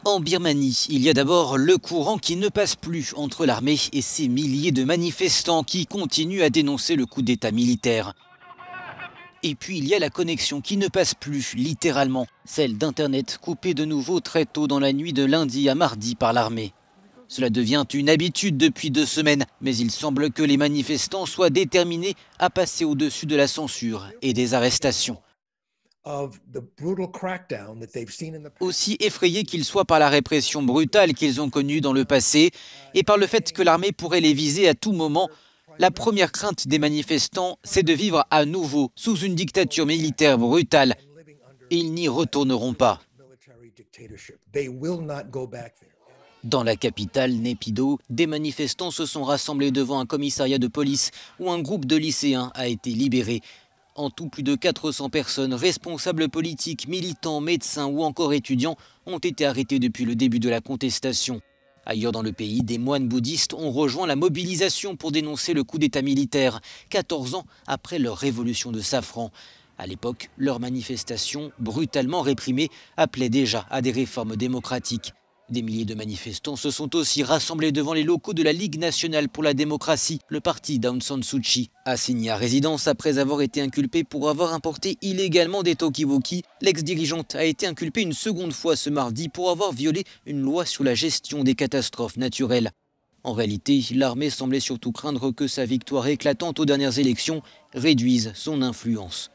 En Birmanie, il y a d'abord le courant qui ne passe plus entre l'armée et ces milliers de manifestants qui continuent à dénoncer le coup d'État militaire. Et puis il y a la connexion qui ne passe plus, littéralement, celle d'Internet coupée de nouveau très tôt dans la nuit de lundi à mardi par l'armée. Cela devient une habitude depuis 2 semaines, mais il semble que les manifestants soient déterminés à passer au-dessus de la censure et des arrestations. Aussi effrayés qu'ils soient par la répression brutale qu'ils ont connue dans le passé et par le fait que l'armée pourrait les viser à tout moment, la première crainte des manifestants, c'est de vivre à nouveau sous une dictature militaire brutale. Et ils n'y retourneront pas. Dans la capitale, Naypyidaw, des manifestants se sont rassemblés devant un commissariat de police où un groupe de lycéens a été libéré. En tout, plus de 400 personnes, responsables politiques, militants, médecins ou encore étudiants, ont été arrêtés depuis le début de la contestation. Ailleurs dans le pays, des moines bouddhistes ont rejoint la mobilisation pour dénoncer le coup d'État militaire, 14 ans après leur révolution de Safran. À l'époque, leur manifestation, brutalement réprimée, appelait déjà à des réformes démocratiques. Des milliers de manifestants se sont aussi rassemblés devant les locaux de la Ligue nationale pour la démocratie, le parti d'Aung San Suu Kyi. Assignée à résidence après avoir été inculpée pour avoir importé illégalement des talkie-walkies, l'ex-dirigeante a été inculpée une seconde fois ce mardi pour avoir violé une loi sur la gestion des catastrophes naturelles. En réalité, l'armée semblait surtout craindre que sa victoire éclatante aux dernières élections réduise son influence.